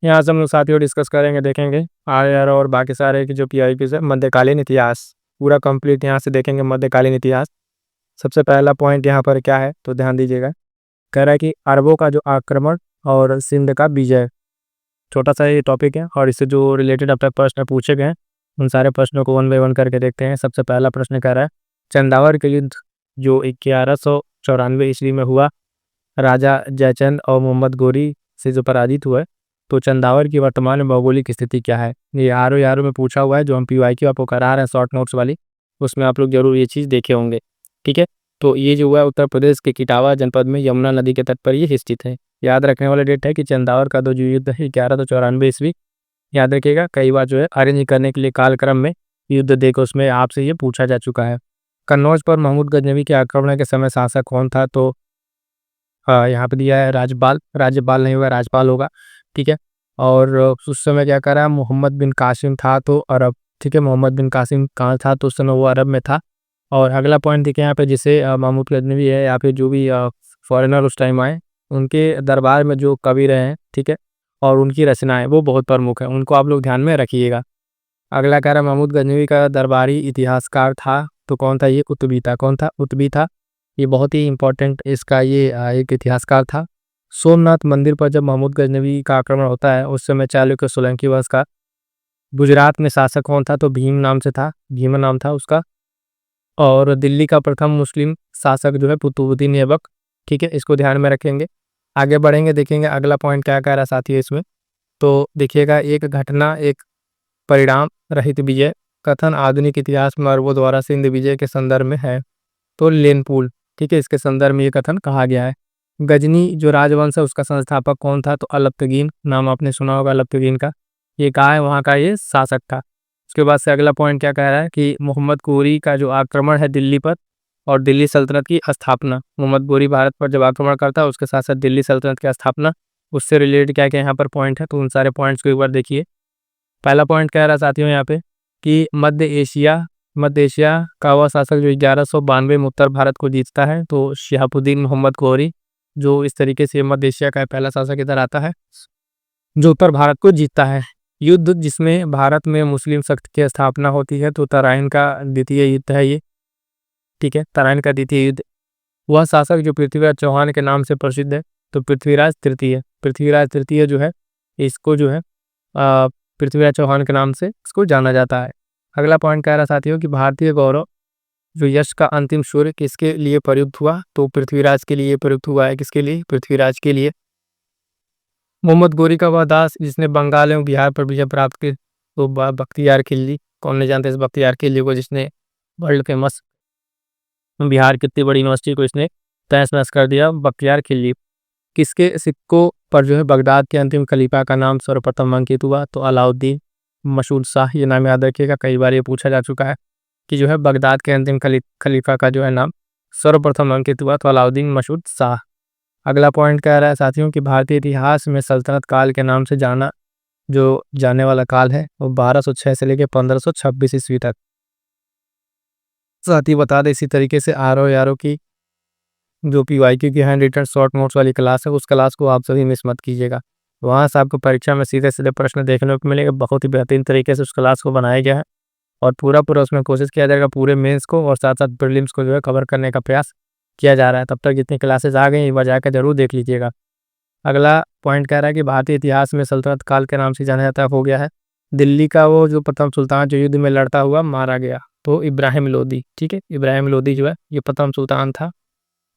यहाँ से हम लोग साथियों डिस्कस करेंगे, देखेंगे आर और बाकी सारे की जो PIQs है। मध्यकालीन इतिहास पूरा कंप्लीट यहाँ से देखेंगे, मध्यकालीन इतिहास। सबसे पहला पॉइंट यहाँ पर क्या है तो ध्यान दीजिएगा, कह रहा है कि अरबों का जो आक्रमण और सिंध का विजय। छोटा सा ये टॉपिक है और इससे जो रिलेटेड अब तक प्रश्न पूछे गए हैं उन सारे प्रश्नों को 1 बाय 1 करके देखते हैं। सबसे पहला प्रश्न कह रहा है, चंदावर के युद्ध जो 1194 ईस्वी में हुआ, राजा जयचंद और मोहम्मद गोरी से जो पराजित हुआ है, तो चंदावर की वर्तमान भौगोलिक स्थिति क्या है। ये आर में पूछा हुआ है, जो हम PYQ आपको करा रहे हैं शॉर्ट नोट्स वाली, उसमें आप लोग जरूर ये चीज़ देखे होंगे। ठीक है, तो ये जो हुआ है उत्तर प्रदेश के इटावा जनपद में यमुना नदी के तट पर ये स्थित है। याद रखने वाला डेट है कि चंदावर का जो युद्ध है 1194 ईस्वी। याद रखिएगा, कई बार जो है अरेंज करने के लिए कालक्रम में युद्ध देखो उसमें आपसे ये पूछा जा चुका है। कन्नौज पर महमूद गजनवी के आक्रमण के समय शासक कौन था, तो यहाँ पे दिया है राज्यपाल। राज्यपाल नहीं होगा, राजपाल होगा। ठीक है, और उस समय क्या करा, मोहम्मद बिन कासिम था तो अरब। ठीक है, मोहम्मद बिन कासिम कहाँ था तो उस समय वो अरब में था। और अगला पॉइंट देखिए यहाँ पे, जिसे महमूद गजनवी है या फिर जो भी फॉरेनर उस टाइम आए, उनके दरबार में जो कवि रहे हैं, ठीक है, और उनकी रचनाएं वो बहुत प्रमुख है, उनको आप लोग ध्यान में रखिएगा। अगला कह रहा महमूद गजनवी का दरबारी इतिहासकार था तो कौन था, ये कुतुबी था। कौन था, कुतुबी था। ये बहुत ही इंपॉर्टेंट इसका ये एक इतिहासकार था। सोमनाथ मंदिर पर जब महमूद गजनवी का आक्रमण होता है उस समय चालुक्य सोलंकी वंश का गुजरात में शासक कौन था, तो भीम नाम से था, भीम नाम था उसका। और दिल्ली का प्रथम मुस्लिम शासक जो है कुतुबुद्दीन ऐबक। ठीक है, इसको ध्यान में रखेंगे। आगे बढ़ेंगे, देखेंगे अगला पॉइंट क्या कह रहा है साथी इसमें। तो देखिएगा, एक घटना एक परिणाम रहित विजय, कथन आधुनिक इतिहास में अरबों द्वारा सिंध विजय के संदर्भ में है, तो लेनपुल। ठीक है, इसके संदर्भ में ये कथन कहा गया है। गजनी जो राजवंश है उसका संस्थापक कौन था, तो अलप्तगीन, नाम आपने सुना होगा अलप्तगीन का। ये कहा है वहाँ का ये शासक था। उसके बाद से अगला पॉइंट क्या कह रहा है कि मोहम्मद गोरी का जो आक्रमण है दिल्ली पर और दिल्ली सल्तनत की स्थापना। मोहम्मद गोरी भारत पर जब आक्रमण करता है उसके साथ साथ दिल्ली सल्तनत की स्थापना, उससे रिलेटेड क्या क्या यहाँ पर पॉइंट है, तो उन सारे पॉइंट्स को एक बार देखिए। पहला पॉइंट कह रहा है साथियों यहाँ पे कि मध्य एशिया का वह शासक जो 1192 में उत्तर भारत को जीतता है, तो शिहाबुद्दीन मोहम्मद गोरी, जो इस तरीके से मध्य एशिया का पहला शासक इधर आता है जो उत्तर भारत को जीतता है। युद्ध जिसमें भारत में मुस्लिम शक्ति की स्थापना होती है, तो तराइन का द्वितीय युद्ध है ये। ठीक है, तराइन का द्वितीय युद्ध। वह शासक जो पृथ्वीराज चौहान के नाम से प्रसिद्ध है, तो पृथ्वीराज तृतीय जो है इसको जो है पृथ्वीराज चौहान के नाम से इसको जाना जाता है। अगला पॉइंट कह रहा साथियों कि भारतीय गौरव जो यश का अंतिम सूर्य किसके लिए प्रयुक्त हुआ, तो पृथ्वीराज के लिए प्रयुक्त हुआ है। किसके लिए, पृथ्वीराज के लिए। मोहम्मद गोरी का वह दास जिसने बंगाल एवं बिहार पर विजय प्राप्त की, तो बख्तियार खिलजी। कौन नहीं जानते इस बख्तियार खिलजी को, जिसने वर्ल्ड फेमस बिहार की इतनी बड़ी यूनिवर्सिटी को इसने तहस नहस कर दिया, बख्तियार खिलजी। किसके सिक्कों पर जो है बगदाद के अंतिम खलीफा का नाम सर्वप्रथम अंकित हुआ, तो अलाउद्दीन मसूद शाह। ये नाम याद रखिएगा, कई बार ये पूछा जा चुका है कि जो है बगदाद के अंतिम खलीफा का जो है नाम सर्वप्रथम अंकित हुआ, तो अलाउद्दीन मसूद शाह। अगला पॉइंट कह रहा है साथियों कि भारतीय इतिहास में सल्तनत काल के नाम से जाने वाला काल है वो 1206 से लेकर 1526 ईस्वी तक। साथ ही बता दें इसी तरीके से आर की जो PYQ की हैंड रिटन शॉर्ट नोट्स वाली क्लास है उस क्लास को आप सभी मिस मत कीजिएगा। वहाँ से आपको परीक्षा में सीधे सीधे प्रश्न देखने को मिलेगा। बहुत ही बेहतरीन तरीके से उस क्लास को बनाया गया है और पूरा उसमें कोशिश किया जाएगा पूरे मेंस को और साथ साथ प्रीलिम्स को जो है कवर करने का प्रयास किया जा रहा है। तब तक जितनी क्लासेस आ गई एक बार जाकर जरूर देख लीजिएगा। अगला पॉइंट कह रहा है कि भारतीय इतिहास में सल्तनत काल के नाम से जाना जाता हो गया है दिल्ली का वो जो प्रथम सुल्तान जो युद्ध में लड़ता हुआ मारा गया, तो इब्राहिम लोदी। ठीक है, इब्राहिम लोदी जो है ये प्रथम सुल्तान था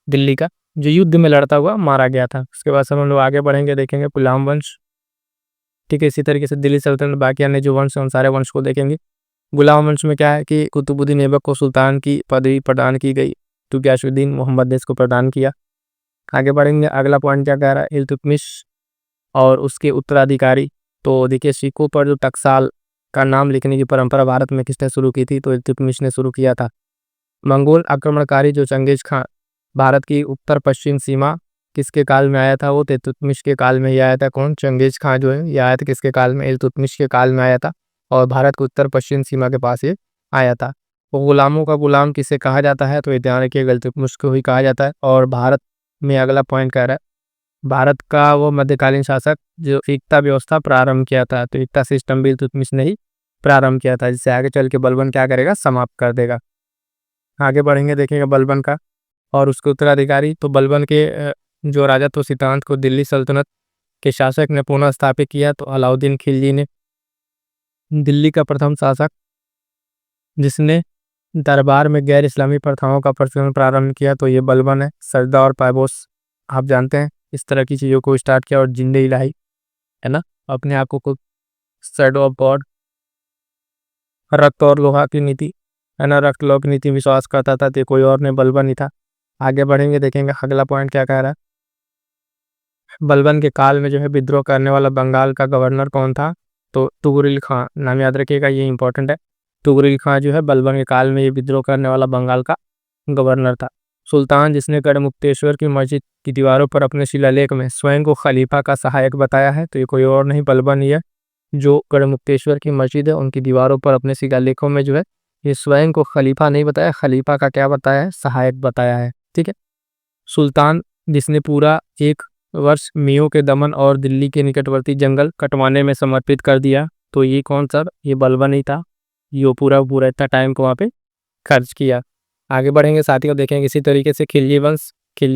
दिल्ली का जो युद्ध में लड़ता हुआ मारा गया था। उसके बाद हम लोग आगे बढ़ेंगे, देखेंगे गुलाम वंश। ठीक है, इसी तरीके से दिल्ली सल्तनत बाकी अन्य जो वंश हैं उन सारे वंश को देखेंगे। गुलाम वंश में क्या है कि कुतुबुद्दीन ऐबक को सुल्तान की पदवी प्रदान की गई, तो गयासुद्दीन मोहम्मद ने इसको प्रदान किया। आगे बढ़ेंगे, अगला पॉइंट क्या कह रहा है, इल्तुतमिश और उसके उत्तराधिकारी। तो देखिए, सिक्कों पर जो टकसाल का नाम लिखने की परंपरा भारत में किसने शुरू की थी, तो इल्तुतमिश ने शुरू किया था। मंगोल आक्रमणकारी जो चंगेज खान भारत की उत्तर पश्चिम सीमा किसके काल में आया था, वो इल्तुतमिश के काल में ही आया था। कौन, चंगेज खान जो है ये आया था किसके काल में, इल्तुतमिश के काल में आया था और भारत की उत्तर पश्चिम सीमा के पास ये आया था। वो गुलामों का गुलाम किसे कहा जाता है, तो ये ध्यान रखिए इल्तुतमिश को ही कहा जाता है। और भारत में अगला पॉइंट कह रहा है भारत का वो मध्यकालीन शासक जो एकता व्यवस्था प्रारंभ किया था, तो एकता सिस्टम भी इल्तुतमिश ने ही प्रारंभ किया था, जिससे आगे चल के बलबन क्या करेगा, समाप्त कर देगा। आगे बढ़ेंगे, देखेंगे बलबन का और उसके उत्तराधिकारी। तो बलबन के जो राजत्व सिद्धांत को दिल्ली सल्तनत के शासक ने पुनः स्थापित किया, तो अलाउद्दीन खिलजी ने दिल्ली का प्रथम शासक जिसने दरबार में गैर इस्लामी प्रथाओं का प्रचलन प्रारंभ किया, तो ये बलबन है। सजदा और पायबोस आप जानते हैं, इस तरह की चीज़ों को स्टार्ट किया। और जिंदे इलाही है ना, अपने आप को शैडो ऑफ गॉड, रक्त और लोहा की नीति है ना, रक्त लोहा की नीति विश्वास करता था, तो कोई और नहीं, बलबन ही था। आगे बढ़ेंगे, देखेंगे अगला पॉइंट क्या कह रहा है। बलबन के काल में जो है विद्रोह करने वाला बंगाल का गवर्नर कौन था, तो तुगरिल खां, नाम याद रखिएगा, ये इंपॉर्टेंट है। तुगरिल खां जो है बलबन के काल में ये विद्रोह करने वाला बंगाल का गवर्नर था। सुल्तान जिसने गढ़मुक्तेश्वर की मस्जिद की दीवारों पर अपने शिलालेख में स्वयं को खलीफा का सहायक बताया है, तो ये कोई और नहीं, बलबन ही है। जो गढ़मुक्तेश्वर की मस्जिद है उनकी दीवारों पर अपने शिलालेखों में जो है ये स्वयं को खलीफा नहीं बताया, खलीफा का क्या बताया है, सहायक बताया है। ठीक है। सुल्तान जिसने पूरा एक वर्ष मियों के दमन और दिल्ली के निकटवर्ती जंगल कटवाने में समर्पित कर दिया, तो ये कौन सा, ये बलबन ही था। ये पूरा पूरा इतना टाइम को वहाँ पे खर्च किया। आगे बढ़ेंगे साथियों, देखेंगे इसी तरीके से खिलजी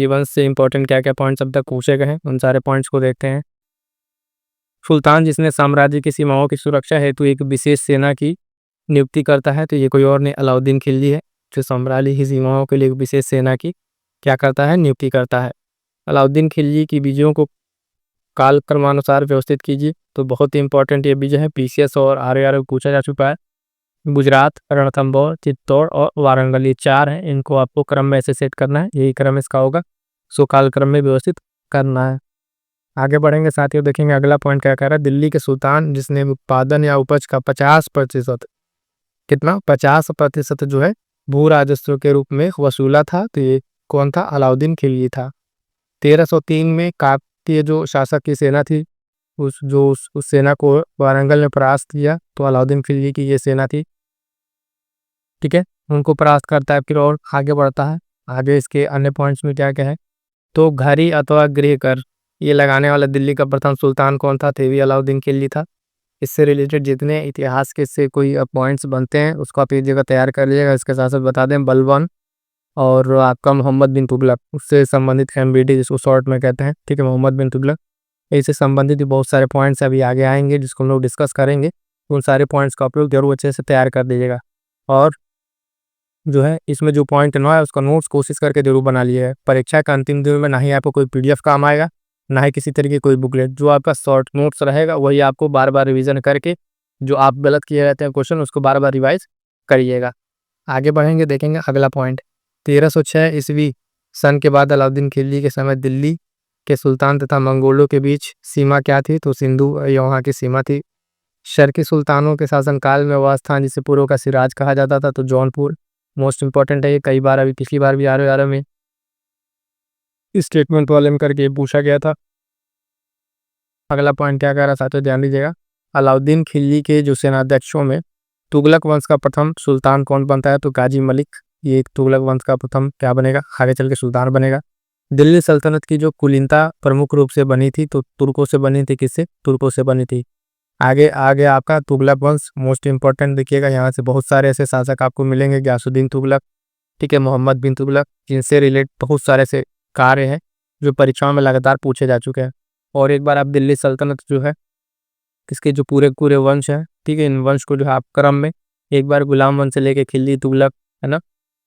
वंश से इंपॉर्टेंट क्या क्या पॉइंट्स अब तक पूछे गए हैं, उन सारे पॉइंट्स को देखते हैं। सुल्तान जिसने साम्राज्य की सीमाओं की सुरक्षा हेतु एक विशेष सेना की नियुक्ति करता है, तो ये कोई और नहीं, अलाउद्दीन खिलजी है, जो साम्राज्य की सीमाओं के लिए एक विशेष सेना की क्या करता है, नियुक्ति करता है। अलाउद्दीन खिलजी की विजयों को काल क्रमानुसार व्यवस्थित कीजिए, तो बहुत ही इंपॉर्टेंट ये विजय है, पीसीएस और आरआर पूछा जा चुका है। गुजरात, रणथंबोर, चित्तौड़ और वारंगल, ये 4 हैं, इनको आपको क्रम में ऐसे सेट करना है, यही क्रम इसका होगा, सो काल क्रम में व्यवस्थित करना है। आगे बढ़ेंगे साथियों, देखेंगे अगला पॉइंट क्या कह रहा है। दिल्ली के सुल्तान जिसने उत्पादन या उपज का 50%, कितना, 50% जो है भू राजस्व के रूप में वसूला था, तो ये कौन था, अलाउद्दीन खिलजी था। 1303 में काकतीय जो शासक की सेना थी, उस सेना को वारंगल में परास्त किया, तो अलाउद्दीन खिलजी की ये सेना थी। ठीक है, उनको परास्त करता है, फिर और आगे बढ़ता है। आगे इसके अन्य पॉइंट्स में क्या क्या है, तो घड़ी अथवा गृह कर ये लगाने वाला दिल्ली का प्रथम सुल्तान कौन था, तो भी अलाउद्दीन खिलजी था। इससे रिलेटेड जितने इतिहास के से कोई पॉइंट्स बनते हैं उसको आप एक जगह तैयार कर लीजिएगा। इसके साथ साथ बता दें, बलबन और आपका मोहम्मद बिन तुगलक, उससे संबंधित एमबीडी जिसको शॉर्ट में कहते हैं, ठीक है, मोहम्मद बिन तुगलक, इससे संबंधित बहुत सारे पॉइंट्स अभी आगे आएंगे जिसको हम लोग डिस्कस करेंगे। उन सारे पॉइंट्स का उपयोग जरूर अच्छे से तैयार कर दीजिएगा। और जो है इसमें जो पॉइंट 9 है उसका नोट्स कोशिश करके जरूर बना लिए। परीक्षा का अंतिम दिन में ना ही आपको कोई पीडीएफ काम आएगा, ना ही किसी तरीके कोई बुकलेट, जो आपका शॉर्ट नोट्स रहेगा वही आपको बार बार रिवीजन करके जो आप गलत किए रहते हैं क्वेश्चन उसको बार बार रिवाइज करिएगा। आगे बढ़ेंगे, देखेंगे अगला पॉइंट। 1306 ईस्वी सन के बाद अलाउद्दीन खिलजी के समय दिल्ली के सुल्तान तथा मंगोलों के बीच सीमा क्या थी, तो सिंधु वहाँ की सीमा थी। शर्की सुल्तानों के शासनकाल में वह स्थान जिसे पूर्व का सिराज कहा जाता था, तो जौनपुर मोस्ट इंपॉर्टेंट है ये, कई बार अभी पिछली बार भी आर में स्टेटमेंट वाले में करके पूछा गया था। अगला पॉइंट क्या कह रहा साथियों, ध्यान दीजिएगा। अलाउद्दीन खिलजी के जो सेनाध्यक्षों में तुगलक वंश का प्रथम सुल्तान कौन बनता है, तो गाजी मलिक, ये तुगलक वंश का प्रथम क्या बनेगा, आगे चल के सुल्तान बनेगा। दिल्ली सल्तनत की जो कुलीनता प्रमुख रूप से बनी थी, तो तुर्कों से बनी थी, किससे, तुर्कों से बनी थी। आगे आगे आपका तुगलक वंश मोस्ट इंपॉर्टेंट, देखिएगा यहाँ से बहुत सारे ऐसे शासक आपको मिलेंगे, गयासुद्दीन तुगलक, ठीक है, मोहम्मद बिन तुगलक, जिनसे रिलेट बहुत सारे ऐसे कार्य हैं जो परीक्षाओं में लगातार पूछे जा चुके हैं। और एक बार आप दिल्ली सल्तनत जो है इसके जो पूरे पूरे वंश हैं, ठीक है, इन वंश को जो है आप क्रम में एक बार गुलाम वंश से लेके खिलजी तुगलक है ना,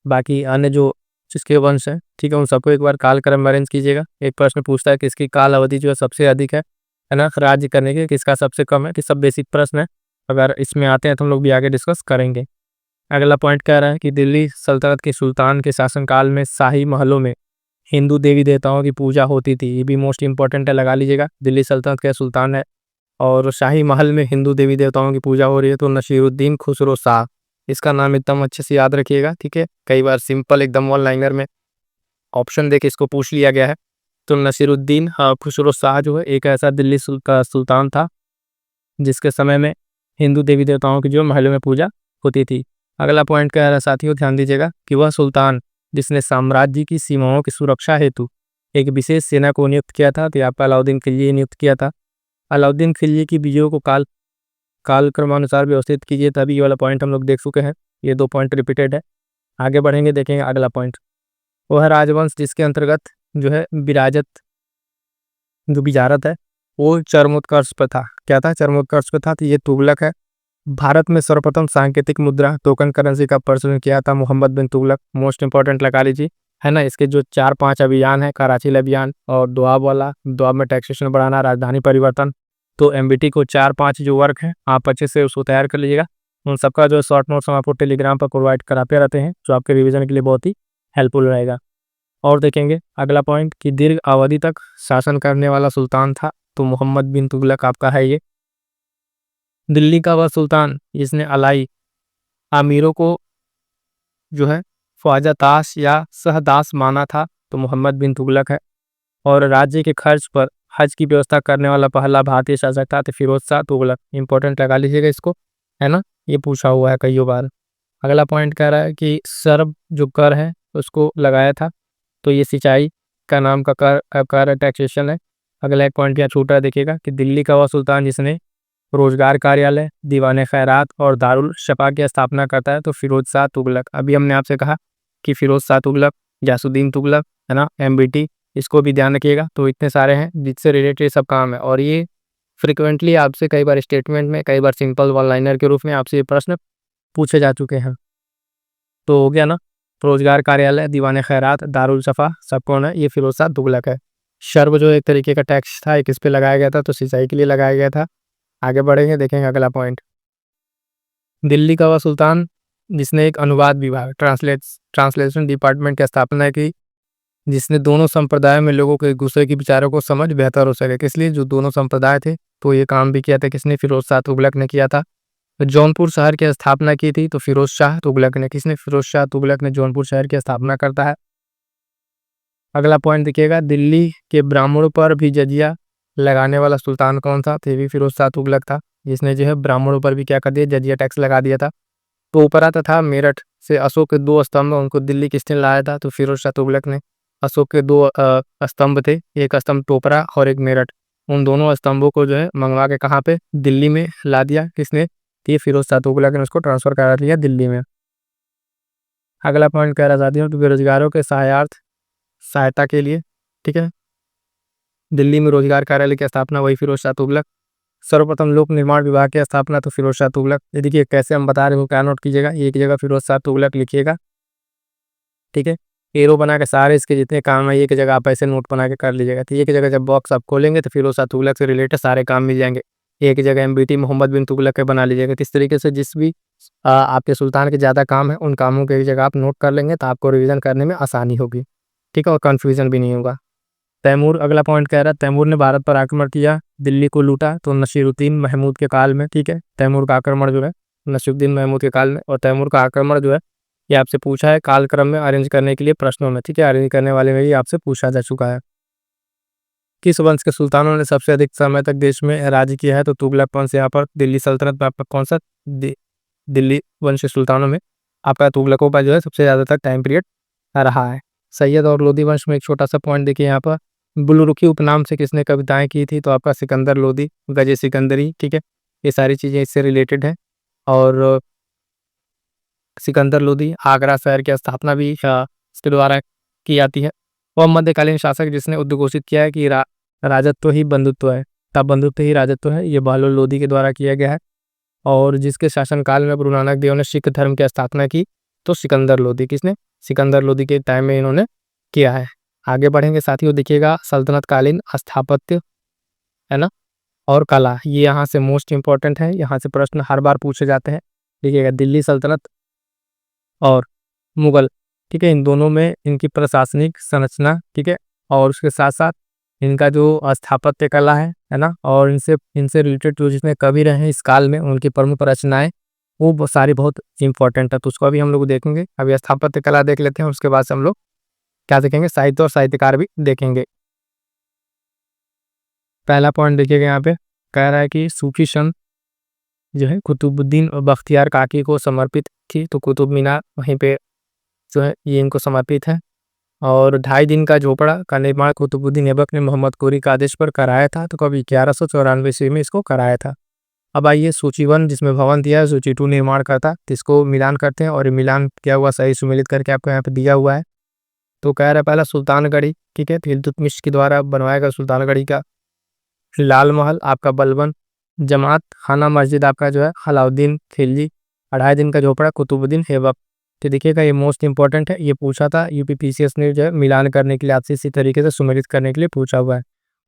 बाकी अन्य जो जिसके वंश हैं, ठीक है, उन सबको एक बार काल क्रम में अरेंज कीजिएगा। एक प्रश्न पूछता है कि इसकी काल अवधि जो है सबसे अधिक है ना, राज्य करने के, किसका सबसे कम है, कि सब बेसिक प्रश्न है। अगर इसमें आते हैं तो हम लोग भी आगे डिस्कस करेंगे। अगला पॉइंट कह रहा है कि दिल्ली सल्तनत के सुल्तान के शासनकाल में शाही महलों में हिंदू देवी देवताओं की पूजा होती थी, ये भी मोस्ट इंपॉर्टेंट है, लगा लीजिएगा। दिल्ली सल्तनत के सुल्तान है और शाही महल में हिंदू देवी देवताओं की पूजा हो रही है, तो नसीरुद्दीन खुसरो शाह, इसका नाम एकदम अच्छे से याद रखिएगा। ठीक है, कई बार सिंपल एकदम वन लाइनर में ऑप्शन देके इसको पूछ लिया गया है। तो नसीरुद्दीन खुसरो शाह जो है एक ऐसा दिल्ली का सुल्तान था जिसके समय में हिंदू देवी देवताओं की जो महलों में पूजा होती थी। अगला पॉइंट कह रहा है साथियों, ध्यान दीजिएगा कि वह सुल्तान जिसने साम्राज्य की सीमाओं की सुरक्षा हेतु एक विशेष सेना को नियुक्त किया था, तो यहाँ पर अलाउद्दीन खिलजी नियुक्त किया था। अलाउद्दीन खिलजी की विजयों को कालक्रमानुसार व्यवस्थित कीजिए, तभी ये वाला पॉइंट हम लोग देख चुके हैं। ये 2 पॉइंट रिपीटेड है। आगे बढ़ेंगे, देखेंगे अगला पॉइंट। वह राजवंश जिसके अंतर्गत जो है विजारत है वो चरमोत्कर्ष पर था। क्या था? चरमोत्कर्ष पर था। तो ये तुगलक है। भारत में सर्वप्रथम सांकेतिक मुद्रा टोकन करेंसी का प्रचलन किया था मोहम्मद बिन तुगलक। मोस्ट इंपॉर्टेंट लगा लीजिए, है ना। इसके जो 4-5 अभियान है, कराची अभियान और दोआब में टैक्सेशन बढ़ाना, राजधानी परिवर्तन, तो एमबीटी को 4-5 जो वर्क है आप अच्छे से उसको तैयार कर लीजिएगा। उन सबका जो शॉर्ट नोट्स हम आपको टेलीग्राम पर प्रोवाइड कराते रहते हैं, जो आपके रिवीजन के लिए बहुत ही हेल्पफुल रहेगा। और देखेंगे अगला पॉइंट कि दीर्घ अवधि तक शासन करने वाला सुल्तान था, तो मोहम्मद बिन तुगलक आपका है ये। दिल्ली का वह सुल्तान जिसने अलाई आमीरों को जो है ख्वाजा ताश या सहदास माना था, तो मोहम्मद बिन तुगलक है। और राज्य के खर्च पर हज की व्यवस्था करने वाला पहला भारतीय शासक था, तो फिरोज शाह तुगलक। इंपॉर्टेंट लगा लीजिएगा इसको, है ना, ये पूछा हुआ है कई बार। अगला पॉइंट कह रहा है कि सर्ब जो कर है उसको लगाया था, तो ये सिंचाई का नाम का कर टैक्सेशन है। अगला एक पॉइंट यहाँ छूटा देखिएगा कि दिल्ली का वह सुल्तान जिसने रोजगार कार्यालय, दीवान खैरात और दारुल शफा की स्थापना करता है, तो फिरोज शाह तुगलक। अभी हमने आपसे कहा कि फिरोज शाह तुगलक, गयासुद्दीन तुगलक, है ना, एमबीटी, इसको भी ध्यान रखिएगा। तो इतने सारे हैं जिससे रिलेटेड सब काम है, और ये फ्रिक्वेंटली आपसे कई बार स्टेटमेंट में, कई बार सिंपल वन लाइनर के रूप में आपसे ये प्रश्न पूछे जा चुके हैं। तो हो गया ना, रोजगार कार्यालय, दीवान खैरात, दारुल शफा, सब कौन है? ये फिरोज शाह तुगलक है। शर्ब जो एक तरीके का टैक्स था, एक इस पे लगाया गया था, तो सिंचाई के लिए लगाया गया था। आगे बढ़ेंगे, देखेंगे अगला पॉइंट। दिल्ली का वह सुल्तान जिसने एक अनुवाद विभाग, ट्रांसलेशन डिपार्टमेंट की स्थापना की, जिसने दोनों संप्रदायों में लोगों के गुस्से की विचारों को समझ बेहतर हो सके, इसलिए जो दोनों संप्रदाय थे, तो ये काम भी किया था किसने? फिरोज शाह तुगलक ने किया था। जौनपुर शहर की स्थापना की थी, तो फिरोज शाह तुगलक ने। किसने? फिरोज शाह तुगलक ने जौनपुर शहर की स्थापना करता है। अगला पॉइंट देखिएगा, दिल्ली के ब्राह्मणों पर भी जजिया लगाने वाला सुल्तान कौन था? तो ये भी फिरोज शाह तुगलक था, जिसने जो है ब्राह्मणों पर भी क्या कर दिया? जजिया टैक्स लगा दिया था। टोपरा तथा मेरठ से अशोक के 2 स्तंभ, उनको दिल्ली किसने लाया था? तो फिरोज शाह तुगलक ने। अशोक के 2 स्तंभ थे, एक स्तंभ टोपरा और एक मेरठ। उन दोनों स्तंभों को जो है मंगवा के कहाँ पे? दिल्ली में ला दिया। किसने? ये फिरोज शाह तुगलक ने उसको ट्रांसफर करा दिया दिल्ली में। अगला पॉइंट कह रहा साथियों, तो बेरोजगारों के सहायता के लिए, ठीक है, दिल्ली में रोजगार कार्यालय की स्थापना वही फिरोज शाह तुगलक। सर्वप्रथम लोक निर्माण विभाग की स्थापना, तो फिरोज शाह तुगलक। ये देखिए कैसे हम बता रहे हो, क्या नोट कीजिएगा, एक जगह फिरोज शाह तुगलक लिखिएगा, ठीक है। एरो बना के सारे इसके जितने काम है एक जगह आप ऐसे नोट बना के कर लीजिएगा। तो एक जगह जब बॉक्स आप खोलेंगे तो फिरोज शाह तुगलक से रिलेटेड सारे काम मिल जाएंगे। एक जगह एमबीटी मोहम्मद बिन तुगलक के बना लीजिएगा। तो इस तरीके से जिस भी आपके सुल्तान के ज़्यादा काम है, उन कामों के एक जगह आप नोट कर लेंगे, तो आपको रिविजन करने में आसानी होगी, ठीक है, और कन्फ्यूजन भी नहीं होगा। तैमूर, अगला पॉइंट कह रहा है, तैमूर ने भारत पर आक्रमण किया, दिल्ली को लूटा, तो नसीरुद्दीन महमूद के काल में, ठीक है। तैमूर का आक्रमण जो है नसीरुद्दीन महमूद के काल में, और तैमूर का आक्रमण जो है ये आपसे पूछा है कालक्रम में अरेंज करने के लिए प्रश्नों में, ठीक है, अरेंज करने वाले में ही आपसे पूछा जा चुका है। किस वंश के सुल्तानों ने सबसे अधिक समय तक देश में राज्य किया है? तो तुगलक वंश। यहाँ पर दिल्ली सल्तनत में आपका कौन सा? दिल्ली वंश के सुल्तानों में आपका तुगलकों का जो है सबसे ज़्यादा तक टाइम पीरियड रहा है। सैयद और लोधी वंश में एक छोटा सा पॉइंट देखिए यहाँ पर, बुलरुखी उपनाम से किसने कविताएं की थी? तो आपका सिकंदर लोधी, गजे सिकंदरी, ठीक है, ये सारी चीज़ें इससे रिलेटेड हैं। और सिकंदर लोधी आगरा शहर की स्थापना भी इसके द्वारा की जाती है। वह मध्यकालीन शासक जिसने उद्घोषित किया है कि राजत्व ही बंधुत्व है, तब बंधुत्व ही राजत्व है, ये बहलोल लोधी के द्वारा किया गया है। और जिसके शासनकाल में गुरु नानक देव ने सिख धर्म की स्थापना की, तो सिकंदर लोधी। किसने? सिकंदर लोधी के टाइम में इन्होंने किया है। आगे बढ़ेंगे साथियों, देखिएगा सल्तनत कालीन स्थापत्य, है ना, और कला, ये यहाँ से मोस्ट इंपॉर्टेंट है, यहाँ से प्रश्न हर बार पूछे जाते हैं। देखिएगा दिल्ली सल्तनत और मुगल, ठीक है, इन दोनों में इनकी प्रशासनिक संरचना, ठीक है, और उसके साथ साथ इनका जो स्थापत्य कला है ना, और इनसे रिलेटेड जो जितने कवि रहे हैं इस काल में, उनकी प्रमुख रचनाएं वो सारी बहुत इंपॉर्टेंट है, तो उसको अभी हम लोग देखेंगे। अभी स्थापत्य कला देख लेते हैं, उसके बाद से हम लोग क्या देखेंगे? साहित्य और साहित्यकार भी देखेंगे। पहला पॉइंट देखिएगा, यहाँ पे कह रहा है कि सूफी संत जो है कुतुबुद्दीन और बख्तियार काकी को समर्पित थी, तो कुतुब मीनार वहीं पे जो है ये इनको समर्पित है। और 2.5 दिन का झोपड़ा का निर्माण कुतुबुद्दीन ऐबक ने मोहम्मद घोरी के आदेश पर कराया था, तो कब 1194 ईस्वी में इसको कराया था। अब आइए सूची 1 जिसमें भवन दिया है, सूची 2 निर्माण करता, तो इसको मिलान करते हैं और मिलान किया हुआ सही सुमेलित करके आपको यहाँ पे दिया हुआ है। तो कह रहा है पहला सुल्तानगढ़ी, ठीक है, तो इल्तुतमिश के द्वारा बनवाया गया सुल्तानगढ़ी का। लाल महल आपका बलबन, जमात खाना मस्जिद आपका जो है अलाउद्दीन खिलजी, 2.5 दिन का झोपड़ा कुतुबुद्दीन ऐबक। तो देखिएगा ये मोस्ट इंपॉर्टेंट है, ये पूछा था यूपीपीसीएस ने जो है मिलान करने के लिए आपसे इसी तरीके से सुमेलित करने के लिए पूछा हुआ है।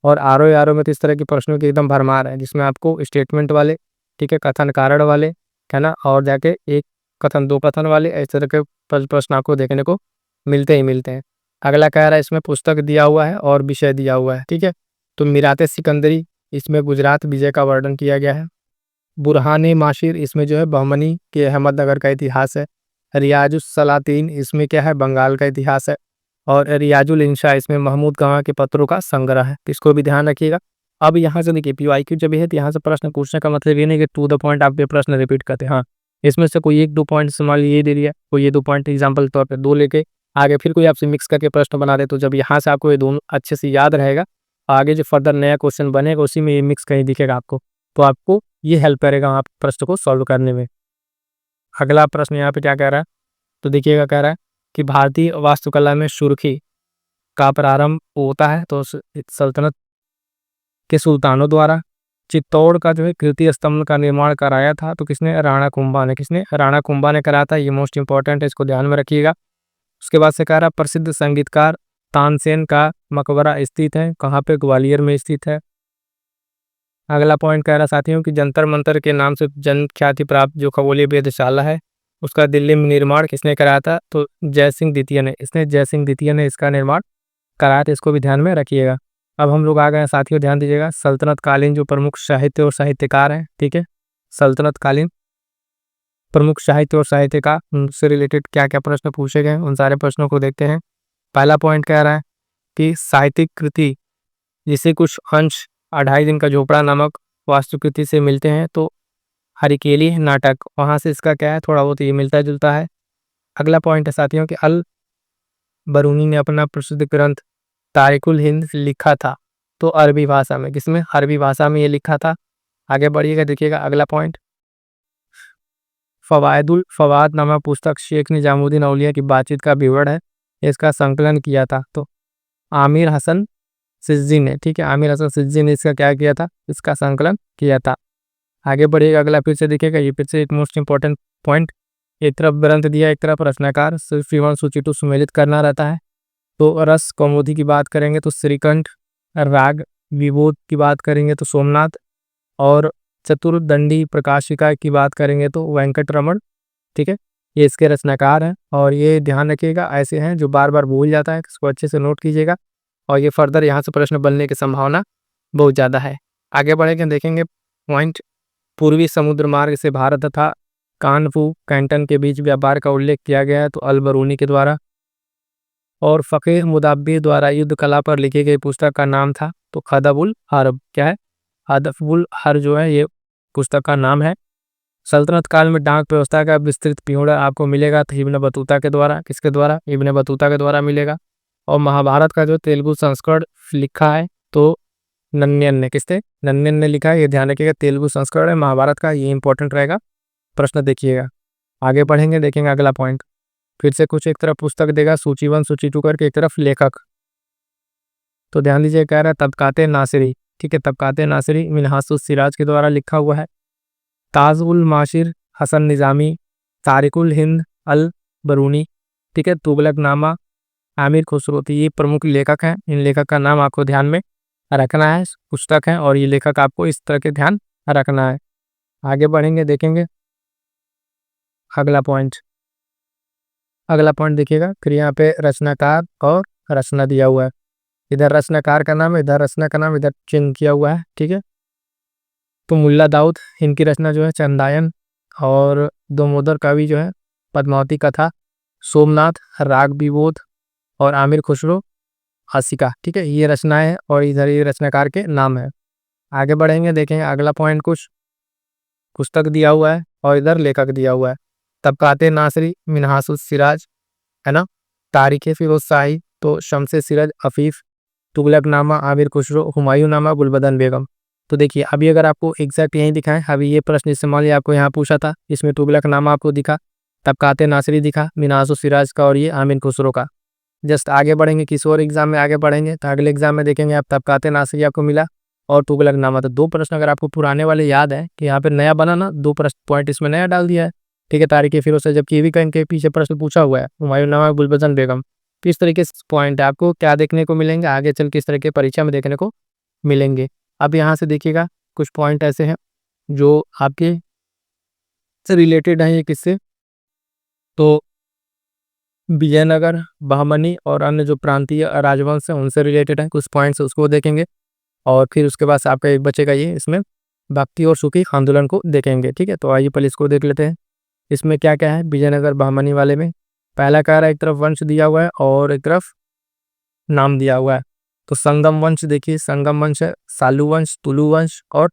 और आर में तो इस तरह के प्रश्नों की एकदम भरमार है, जिसमें आपको स्टेटमेंट वाले, ठीक है, कथन कारण वाले, है ना, और जाके एक कथन दो कथन वाले, इस तरह के प्रश्न आपको देखने को मिलते ही मिलते हैं। अगला कह रहा है इसमें पुस्तक दिया हुआ है और विषय दिया हुआ है, ठीक है। तो मीराते सिकंदरी, इसमें गुजरात विजय का वर्णन किया गया है। बुरहान माशिर, इसमें जो है बहमनी के अहमदनगर का इतिहास है। रियाजुस सलातीन, इसमें क्या है, बंगाल का इतिहास है। और रियाजुल इंशा, इसमें महमूद गवाह के पत्रों का संग्रह है, इसको भी ध्यान रखिएगा। अब यहाँ से देखिए पीवाईक्यू जब है तो यहाँ से प्रश्न पूछने का मतलब ये नहीं कि टू द पॉइंट आप ये प्रश्न रिपीट करते हैं। हाँ, इसमें से कोई 1-2 पॉइंट मान लीजिए ये दे दिया, कोई ये 2 पॉइंट एग्जाम्पल तौर पर 2 लेके आगे फिर कोई आपसे मिक्स करके प्रश्न बना दे, तो जब यहाँ से आपको ये दोनों अच्छे से याद रहेगा, आगे जो फर्दर नया क्वेश्चन बनेगा उसी में ये मिक्स कहीं दिखेगा आपको, तो आपको ये हेल्प करेगा आप प्रश्न को सॉल्व करने में। अगला प्रश्न यहाँ पे क्या कह रहा है, तो देखिएगा कह रहा है कि भारतीय वास्तुकला में सुर्खी का प्रारंभ होता है तो सल्तनत के सुल्तानों द्वारा। चित्तौड़ का जो है कीर्ति स्तंभ का निर्माण कराया था, तो किसने, राणा कुंभा ने। किसने, राणा कुंभा ने कराया था, ये मोस्ट इंपॉर्टेंट है, इसको ध्यान में रखिएगा। उसके बाद से कह रहा प्रसिद्ध संगीतकार तानसेन का मकबरा स्थित है, कहाँ पे, ग्वालियर में स्थित है। अगला पॉइंट कह रहा साथियों कि जंतर मंतर के नाम से जन ख्याति प्राप्त जो खगोलीय वेधशाला है, उसका दिल्ली में निर्माण किसने कराया था, तो जयसिंह द्वितीय ने। इसने जयसिंह द्वितीय ने इसका निर्माण कराया था, इसको भी ध्यान में रखिएगा। अब हम लोग आ गए हैं साथियों, ध्यान दीजिएगा, सल्तनत कालीन जो प्रमुख साहित्य और साहित्यकार हैं, ठीक है, सल्तनत कालीन प्रमुख साहित्य और साहित्यकार, उनसे रिलेटेड क्या क्या प्रश्न पूछे गए उन सारे प्रश्नों को देखते हैं। पहला पॉइंट कह रहा है कि साहित्यिक कृति जिसे कुछ अंश 2.5 दिन का झोपड़ा नामक वास्तुकृति से मिलते हैं, तो हरिकेली नाटक, वहाँ से इसका क्या है, थोड़ा बहुत ये मिलता जुलता है। अगला पॉइंट है साथियों कि अल बरूनी ने अपना प्रसिद्ध ग्रंथ तारिकुल हिंद लिखा था, तो अरबी भाषा में। किसमें, अरबी भाषा में ये लिखा था। आगे बढ़िएगा, देखिएगा अगला पॉइंट, फवायदुल फवाद नामक पुस्तक शेख निजामुद्दीन औलिया की बातचीत का विवरण है, इसका संकलन किया था, तो आमिर हसन सिज्जी ने, ठीक है, आमिर हसन सिज्जी ने इसका क्या किया था, इसका संकलन किया था। आगे बढ़िएगा, अगला फिर से देखिएगा, ये फिर से एक मोस्ट इंपॉर्टेंट पॉइंट, एक तरफ ग्रंथ दिया, एक तरफ रचनाकार, सूची 1 सूची 2 सुमेलित करना रहता है। तो रस कौमुदी की बात करेंगे तो श्रीकंठ, राग विबोध की बात करेंगे तो सोमनाथ, और चतुर्दंडी प्रकाशिका की बात करेंगे तो वेंकटरमण, ठीक है, ये इसके रचनाकार हैं। और ये ध्यान रखिएगा ऐसे हैं जो बार बार भूल जाता है, इसको अच्छे से नोट कीजिएगा, और ये फर्दर यहाँ से प्रश्न बनने की संभावना बहुत ज़्यादा है। आगे बढ़ेंगे, देखेंगे पॉइंट, पूर्वी समुद्र मार्ग से भारत तथा कानफू कैंटन के बीच व्यापार का उल्लेख किया गया है, तो अल बरूनी के द्वारा। और फ़कीह मुदाब्बिर द्वारा युद्ध कला पर लिखी गई पुस्तक का नाम था, तो खदबुल हर्ब, क्या है, हदफुल हर जो है ये पुस्तक का नाम है। सल्तनत काल में डाक व्यवस्था का विस्तृत ब्यौरा आपको मिलेगा, तो इब्न बतूता के द्वारा। किसके द्वारा, इब्न बतूता के द्वारा मिलेगा। और महाभारत का जो तेलुगु संस्करण लिखा है, तो नन्यन ने, किसने, नन्यन ने लिखा है, ये ध्यान रखिएगा, तेलुगु संस्करण है महाभारत का, ये इंपॉर्टेंट रहेगा, प्रश्न देखिएगा। आगे पढ़ेंगे, देखेंगे अगला पॉइंट, फिर से कुछ एक तरफ पुस्तक देगा, सूची 1 सूची 2 करके, एक तरफ लेखक। तो ध्यान दीजिए, कह रहा है तबकाते नासिरी, ठीक है, तबकाते नासिरी मिनहासुस सिराज के द्वारा लिखा हुआ है। ताज उल माशिर हसन निज़ामी, तारिकुल हिंद अल बरूनी, ठीक है, तुगलकनामा आमिर खुसरो, तो ये प्रमुख लेखक हैं। इन लेखक का नाम आपको ध्यान में रखना है, पुस्तक है और ये लेखक आपको इस तरह के ध्यान रखना है। आगे बढ़ेंगे, देखेंगे अगला पॉइंट। अगला पॉइंट देखिएगा, फिर यहाँ पे रचनाकार और रचना दिया हुआ है, इधर रचनाकार का नाम, इधर रचना का नाम, इधर चिन्ह किया हुआ है, ठीक है। तो मुल्ला दाऊद, इनकी रचना जो है चंदायन, और दोमोदर कवि जो है पद्मावती कथा, सोमनाथ राग विबोध, और आमिर खुसरो आशिका, ठीक है, ये रचनाएं हैं और इधर ये रचनाकार के नाम है। आगे बढ़ेंगे, देखेंगे अगला पॉइंट, कुछ पुस्तक दिया हुआ है और इधर लेखक दिया हुआ है। तबकाते नासरी मिनहासुस सिराज, है ना, तारीख फिरोज शाही, तो शमसे सिराज, अफीफ, तुगलकनामा, आमिर खुसरो, हुमायूंनामा, गुलबदन बेगम। तो देखिए अभी अगर आपको एग्जैक्ट यही दिखा है, अभी ये प्रश्न इससे मान लिया आपको यहाँ पूछा था, इसमें तुगलकनामा आपको दिखा, तबकाते नासिरी दिखा, मिनासो सिराज का और ये आमिर खुसरो का। जस्ट आगे बढ़ेंगे, किसी और एग्जाम में आगे बढ़ेंगे तो अगले एग्जाम में देखेंगे आप तबकाते नासिरी आपको मिला और तुगलकनामा। तो 2 प्रश्न अगर आपको पुराने वाले याद है कि यहाँ पे नया बना ना, 2 प्रश्न पॉइंट इसमें नया डाल दिया है, ठीक है, तारीख फिरोज से, जबकि ये भी कहीं के पीछे प्रश्न पूछा हुआ है, हुमायूंनामा, गुलबदन बेगम। तो इस तरीके से पॉइंट है आपको क्या देखने को मिलेंगे आगे चल के, इस तरह के परीक्षा में देखने को मिलेंगे। अब यहाँ से देखिएगा कुछ पॉइंट ऐसे हैं जो आपके से रिलेटेड हैं, ये किससे, तो विजयनगर, बहमनी और अन्य जो प्रांतीय राजवंश हैं उनसे रिलेटेड है, कुछ पॉइंट्स उसको देखेंगे। और फिर उसके बाद आपका एक बचेगा ये, इसमें भक्ति और सुखी आंदोलन को देखेंगे, ठीक है। तो आइए पहले इसको देख लेते हैं। इसमें क्या क्या है विजयनगर बहमनी वाले में, पहला कह रहा है एक तरफ वंश दिया हुआ है और एक तरफ नाम दिया हुआ है। तो संगम वंश देखिए, संगम वंश है, सालू वंश, तुलु वंश और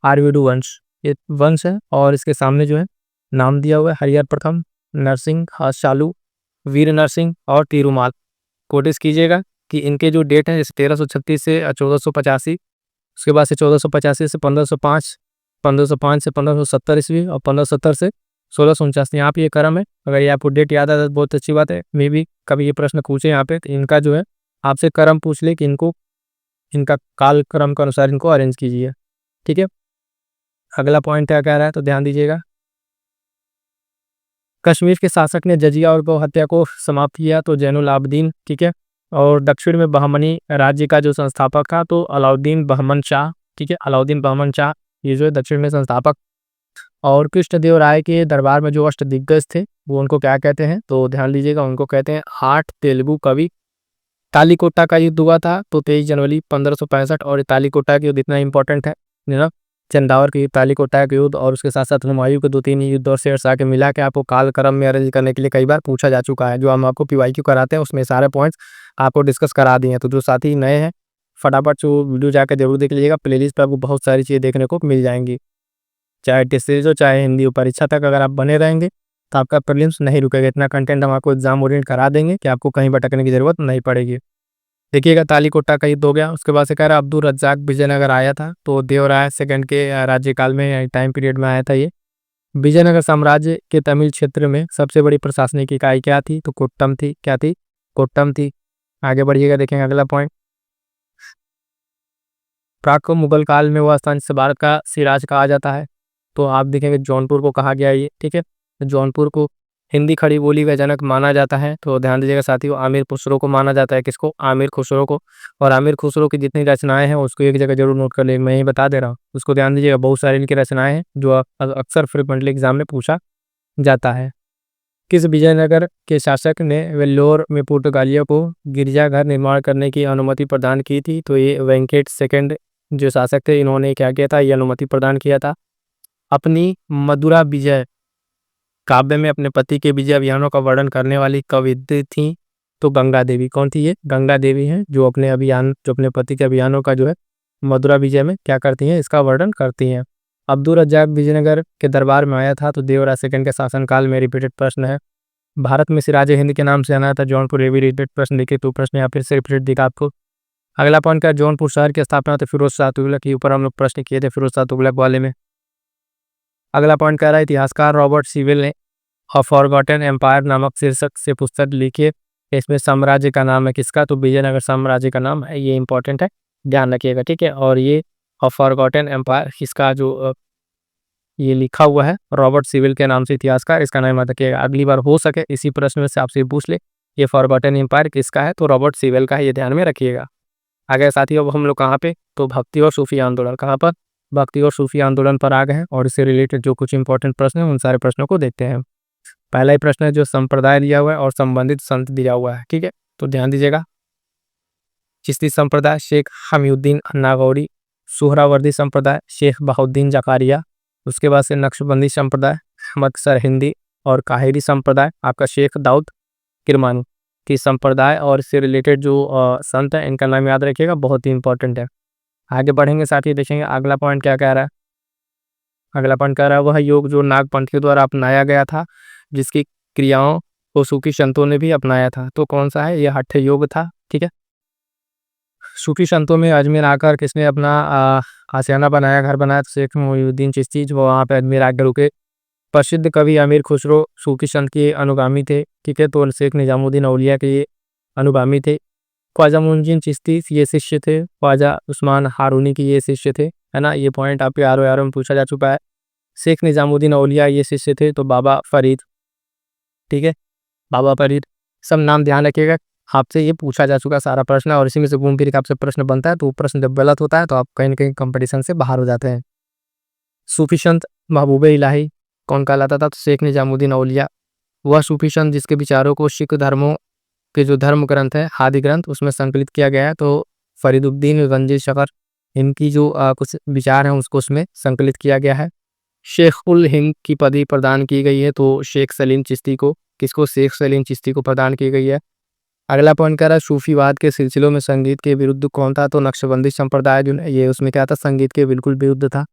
आर्यडू वंश, ये वंश है। और इसके सामने जो है नाम दिया हुआ है हरिहर प्रथम, नरसिंह, शालू, वीर नरसिंह और तिरुमाल। कोटिस कीजिएगा कि इनके जो डेट है जैसे 1336 से 1485, उसके बाद से 1485 से 1505, 1505 से 1570 ईस्वी और 1570 से 1649, यहाँ पे ये क्रम है। अगर ये आपको डेट याद आता है तो बहुत अच्छी बात है, मे भी कभी ये प्रश्न पूछे यहाँ पे तो इनका जो है आपसे क्रम पूछ ले कि इनको, इनका काल क्रम के अनुसार इनको अरेंज कीजिए, ठीक है। अगला पॉइंट क्या कह रहा है तो ध्यान दीजिएगा, कश्मीर के शासक ने जजिया और गौ हत्या को समाप्त किया तो जैनुल आबदीन, ठीक है। और दक्षिण में बहमनी राज्य का जो संस्थापक था तो अलाउद्दीन बहमन शाह, ठीक है, अलाउद्दीन बहमन शाह ये जो है दक्षिण में संस्थापक। और कृष्णदेव राय के दरबार में जो अष्टदिग्गज थे वो उनको क्या कहते हैं तो ध्यान दीजिएगा, उनको कहते हैं 8 तेलुगु कवि। तालीकोटा का युद्ध हुआ था तो 23 जनवरी 1565, और तालीकोटा का युद्ध इतना इंपॉर्टेंट है ना, चंदावर के तालीकोटा के युद्ध और उसके साथ साथ हुमायूं के 2-3 युद्ध और शेरशाह के मिला के आपको कालक्रम में अरेंज करने के लिए कई बार पूछा जा चुका है। जो हम आपको पीवाईक्यू कराते हैं उसमें सारे पॉइंट्स आपको डिस्कस करा दिए हैं। तो जो साथी नए हैं फटाफट जो वीडियो जाकर जरूर देख लीजिएगा, प्लेलिस्ट पर आपको बहुत सारी चीज़ें देखने को मिल जाएंगी, चाहे टेस्ट सीरीज हो चाहे हिंदी हो। परीक्षा तक अगर आप बने रहेंगे तो आपका प्रीलिम्स नहीं रुकेगा, इतना कंटेंट हम आपको एग्जाम ओरिएंट करा देंगे कि आपको कहीं भटकने की जरूरत नहीं पड़ेगी। देखिएगा तालीकोटा का युद्ध हो गया, उसके बाद से कह रहा है अब्दुल रज्जाक विजयनगर आया था तो देवराय सेकंड के राज्यकाल में टाइम पीरियड में आया था ये। विजयनगर साम्राज्य के तमिल क्षेत्र में सबसे बड़ी प्रशासनिक इकाई क्या थी तो कोट्टम थी, क्या थी, कोट्टम थी। आगे बढ़िएगा देखेंगे अगला पॉइंट, प्राक मुगल काल में वह स्थान जिसे भारत का सिराज कहा जाता है तो आप देखेंगे जौनपुर को कहा गया ये, ठीक है। जौनपुर को हिंदी खड़ी बोली का जनक माना जाता है तो ध्यान दीजिएगा साथियों, आमिर खुसरो को माना जाता है, किसको, आमिर खुसरो को। और आमिर खुसरो की जितनी रचनाएं हैं उसको एक जगह जरूर नोट कर ले, मैं ये बता दे रहा हूँ, उसको ध्यान दीजिएगा, बहुत सारी इनकी रचनाएं हैं जो अक्सर फ्रिक्वेंटली एग्जाम में पूछा जाता है। किस विजयनगर के शासक ने वेल्लोर में पुर्तगालियों को गिरजाघर निर्माण करने की अनुमति प्रदान की थी तो ये वेंकट सेकंड जो शासक थे, इन्होंने क्या किया था, ये अनुमति प्रदान किया था। अपनी मदुरा विजय काव्य में अपने पति के विजय अभियानों का वर्णन करने वाली कवयित्री थी तो गंगा देवी। कौन थी ये, गंगा देवी हैं जो अपने अभियान, जो अपने पति के अभियानों का जो है मदुरा विजय में क्या करती हैं, इसका वर्णन करती हैं। अब्दुल रज्जाक विजयनगर के दरबार में आया था तो देवराज सेकंड के शासनकाल में, रिपीटेड प्रश्न है। भारत में सिराज हिंद के नाम से जाना था जौनपुर, ये भी रिपीटेड प्रश्न लिखे, तो प्रश्न यहाँ फिर से रिपीटेड दिखा आपको। अगला पॉइंट का, जौनपुर शहर की स्थापना तो फिरोज शाह तुगलक के ऊपर हम लोग प्रश्न किए थे, फिरोज शाह तुगलक वाले में। अगला पॉइंट कह रहा है इतिहासकार रॉबर्ट सीविल ने अ फॉरगॉटन एम्पायर नामक शीर्षक से पुस्तक लिखी है, इसमें साम्राज्य का नाम है किसका तो विजयनगर साम्राज्य का नाम है, ये इंपॉर्टेंट है, ध्यान रखिएगा, ठीक है। और ये अ फॉरगॉटन एम्पायर किसका जो ये लिखा हुआ है रॉबर्ट सिविल के नाम से इतिहासकार, इसका नाम याद रखिएगा, अगली बार हो सके इसी प्रश्न में से आपसे पूछ ले ये फॉरगॉटन एम्पायर किसका है तो रॉबर्ट सिविल का है, ये ध्यान में रखिएगा। आगे साथियों अब हम लोग कहाँ पे तो भक्ति और सूफी आंदोलन, कहाँ पर, भक्ति और सूफी आंदोलन पर आ गए हैं और इससे रिलेटेड जो कुछ इंपॉर्टेंट प्रश्न है उन सारे प्रश्नों को देखते हैं। पहला ही प्रश्न है जो संप्रदाय दिया हुआ है और संबंधित संत दिया हुआ है, ठीक है। तो ध्यान दीजिएगा, चिश्ती संप्रदाय शेख हमीउद्दीन नागौरी, सुहरावर्दी संप्रदाय शेख बहाउद्दीन जकारिया, उसके बाद से नक्शबंदी संप्रदाय अहमद सरहिंदी, और काहिरी संप्रदाय आपका शेख दाऊद किरमानी की संप्रदाय। और इससे रिलेटेड जो संत है इनका नाम याद रखिएगा, बहुत ही इंपॉर्टेंट है। आगे बढ़ेंगे साथ ही देखेंगे अगला पॉइंट क्या कह रहा है। अगला पॉइंट कह रहा है वह योग जो नागपंथियों द्वारा अपनाया गया था जिसकी क्रियाओं वो सूफी संतों ने भी अपनाया था। तो कौन सा है? ये हठ योग था। ठीक है, सूफी संतों में अजमेर आकर किसने अपना आशियाना बनाया, घर बनाया? तो शेख मोइनुद्दीन चिश्ती, जो वहाँ पे अजमेर आकर रुके। प्रसिद्ध कवि अमीर खुसरो सूफी संत के अनुगामी थे। ठीक है, तो शेख निजामुद्दीन औलिया के ये अनुगामी थे। ख्वाजा मुइनुद्दीन चिश्ती ये शिष्य थे। ख्वाजा उस्मान हारूनी के ये शिष्य थे, है ना। ये पॉइंट आपके आर में पूछा जा चुका है। शेख निजामुद्दीन औलिया ये शिष्य थे। तो बाबा फरीद, ठीक है, बाबा फरीद, सब नाम ध्यान रखिएगा। आपसे ये पूछा जा चुका सारा प्रश्न, और इसी में से घूम फिर के आपसे प्रश्न बनता है। तो वो प्रश्न जब गलत होता है तो आप कहीं ना कहीं कंपटीशन से बाहर हो जाते हैं। सूफी संत महबूब इलाही कौन कहलाता था? तो शेख निजामुद्दीन औलिया। वह सूफी संत जिसके विचारों को सिख धर्मों के जो धर्म ग्रंथ है, हादि ग्रंथ, उसमें संकलित किया गया है। तो फरीदुद्दीन गंजी शकर, इनकी जो कुछ विचार हैं उसको उसमें संकलित किया गया है। शेख उल हिंद की पदवी प्रदान की गई है। तो शेख सलीम चिश्ती को, किसको? शेख सलीम चिश्ती को प्रदान की गई है। अगला पॉइंट कह रहा है सूफीवाद के सिलसिलों में संगीत के विरुद्ध कौन था? तो नक्शबंदी संप्रदाय जो है ये उसमें क्या था? संगीत के बिल्कुल विरुद्ध था।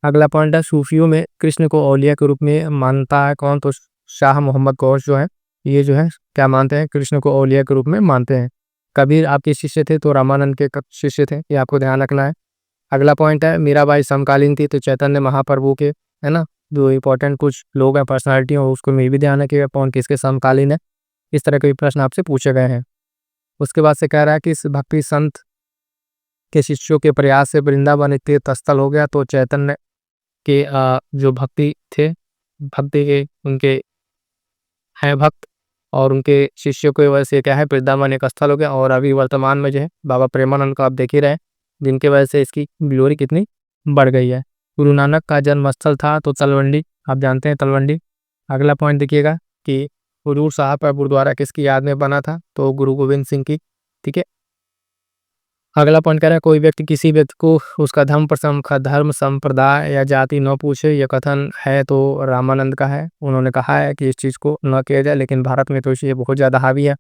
अगला पॉइंट है सूफियों में कृष्ण को औलिया के रूप में मानता है कौन? तो शाह मोहम्मद गौस जो है, ये जो है क्या मानते हैं? कृष्ण को औलिया के रूप में मानते हैं। कबीर आपके शिष्य थे, तो रामानंद के शिष्य थे, ये आपको ध्यान रखना है। अगला पॉइंट है मीराबाई समकालीन थी, तो चैतन्य महाप्रभु के, है ना। जो इंपॉर्टेंट कुछ लोग हैं, पर्सनालिटी हो, उसको में भी ध्यान रखिएगा कौन किसके समकालीन है। इस तरह के भी प्रश्न आपसे पूछे गए हैं। उसके बाद से कह रहा है कि इस भक्ति संत के शिष्यों के प्रयास से वृंदावन एक तीर्थ स्थल हो गया। तो चैतन्य के जो भक्ति थे, भक्ति के उनके हैं भक्त, और उनके शिष्यों की वजह से क्या है? वृंदावन एक स्थल हो गया। और अभी वर्तमान में जो है बाबा प्रेमानंद को आप देख ही रहे हैं, जिनके वजह से इसकी ग्लोरी कितनी बढ़ गई है। गुरु नानक का जन्म स्थल था, तो तलवंडी, आप जानते हैं तलवंडी। अगला पॉइंट देखिएगा कि हुजूर साहब का गुरुद्वारा किसकी याद में बना था? तो गुरु गोविंद सिंह की। ठीक है, अगला पॉइंट कह रहा है कोई व्यक्ति किसी व्यक्ति को उसका धर्म संप्रदाय या जाति न पूछे, यह कथन है तो रामानंद का है। उन्होंने कहा है कि इस चीज को न किया जाए, लेकिन भारत में तो ये बहुत ज्यादा हावी है।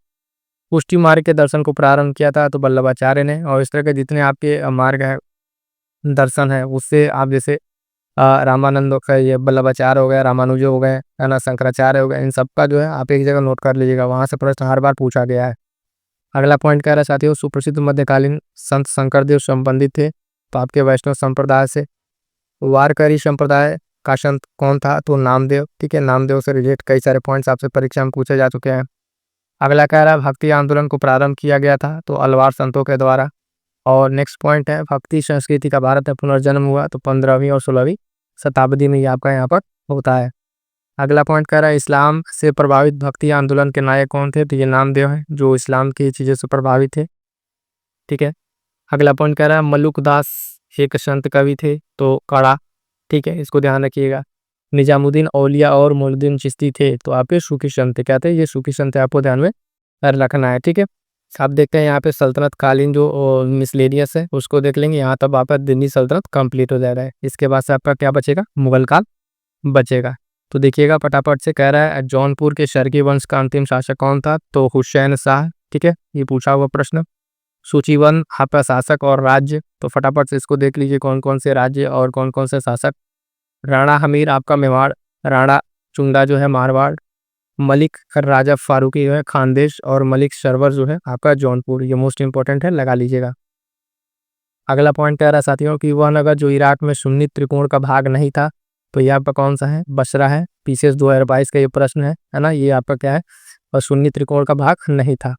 पुष्टि मार्ग के दर्शन को प्रारंभ किया था, तो वल्लभाचार्य ने। और इस तरह के जितने आपके मार्ग है, दर्शन है, उससे आप जैसे रामानंद का ये वल्लभाचार्य हो गया, रामानुज हो गए, है ना, शंकराचार्य हो गए, इन सबका जो है आप एक जगह नोट कर लीजिएगा, वहां से प्रश्न हर बार पूछा गया है। अगला पॉइंट कह रहा है साथियों सुप्रसिद्ध मध्यकालीन संत शंकरदेव संबंधित थे, तो आपके वैष्णव संप्रदाय से। वारकरी संप्रदाय का संत कौन था? तो नामदेव। ठीक है, नामदेव से रिलेटेड कई सारे पॉइंट्स आपसे परीक्षा में पूछे जा चुके हैं। अगला कह रहा है भक्ति आंदोलन को प्रारंभ किया गया था, तो अलवार संतों के द्वारा। और नेक्स्ट पॉइंट है भक्ति संस्कृति का भारत में पुनर्जन्म हुआ, तो 15वीं और 16वीं शताब्दी में ये आपका यहाँ पर होता है। अगला पॉइंट कह रहा है इस्लाम से प्रभावित भक्ति आंदोलन के नायक कौन थे? तो ये नामदेव है, जो इस्लाम की चीज़ों से प्रभावित थे। ठीक है, अगला पॉइंट कह रहा है मलुक दास एक संत कवि थे, तो कड़ा। ठीक है, इसको ध्यान रखिएगा। निजामुद्दीन औलिया और मोइनुद्दीन चिश्ती थे, तो आपके सूफी संत थे। क्या थे? ये सूफी संत आपको ध्यान में रखना है। ठीक है, आप देखते हैं यहाँ पे सल्तनत कालीन जो मिसलेनियस है उसको देख लेंगे। यहाँ तब आपका दिल्ली सल्तनत कंप्लीट हो जाएगा। इसके बाद से आपका क्या बचेगा? मुगल काल बचेगा। तो देखिएगा फटाफट से, कह रहा है जौनपुर के शर्की वंश का अंतिम शासक कौन था? तो हुसैन शाह। ठीक है, ये पूछा हुआ प्रश्न। सूचीवन आपका शासक और राज्य, तो फटाफट से इसको देख लीजिए कौन कौन से राज्य और कौन कौन से शासक। राणा हमीर आपका मेवाड़, राणा चुंगा जो है मारवाड़, मलिक राजा फारूकी जो है खानदेश, और मलिक सरवर जो है आपका जौनपुर। ये मोस्ट इंपॉर्टेंट है, लगा लीजिएगा। अगला पॉइंट कह रहा है साथियों कि वह नगर जो इराक में सुन्नी त्रिकोण का भाग नहीं था, तो ये आपका कौन सा है? बसरा है। पीसीएस 2022 का ये प्रश्न है ना। ये आपका क्या है? और सुन्नी त्रिकोण का भाग नहीं था।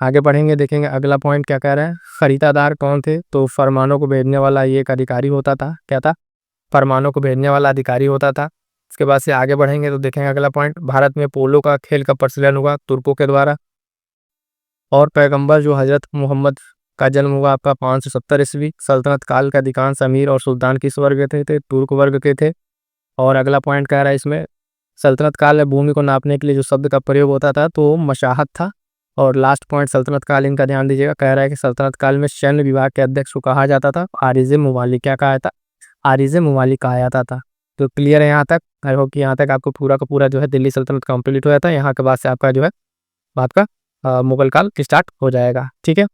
आगे बढ़ेंगे, देखेंगे अगला पॉइंट क्या कह रहा है। खरीदादार कौन थे? तो फरमानों को भेजने वाला ये एक अधिकारी होता था। क्या था? फरमानों को भेजने वाला अधिकारी होता था। इसके बाद से आगे बढ़ेंगे तो देखेंगे अगला पॉइंट, भारत में पोलो का खेल का प्रचलन हुआ तुर्कों के द्वारा। और पैगंबर जो हजरत मोहम्मद का जन्म हुआ आपका 570 ईस्वी। सल्तनत काल का अधिकांश अमीर और सुल्तान किस वर्ग के थे? तुर्क वर्ग के थे। और अगला पॉइंट कह रहा है इसमें सल्तनत काल में भूमि को नापने के लिए जो शब्द का प्रयोग होता था तो वो मशाहत था। और लास्ट पॉइंट सल्तनत काल इनका ध्यान दीजिएगा, कह रहा है कि सल्तनत काल में सैन्य विभाग के अध्यक्ष को कहा जाता था आरिज मुवाली। क्या कहा था? आरिज मुवाली कहा जाता था। तो क्लियर है यहाँ तक? आई होप कि यहाँ तक आपको पूरा का पूरा जो है दिल्ली सल्तनत कंप्लीट हो जाता है। यहाँ के बाद से आपका जो है बात का मुगल काल स्टार्ट हो जाएगा। ठीक है।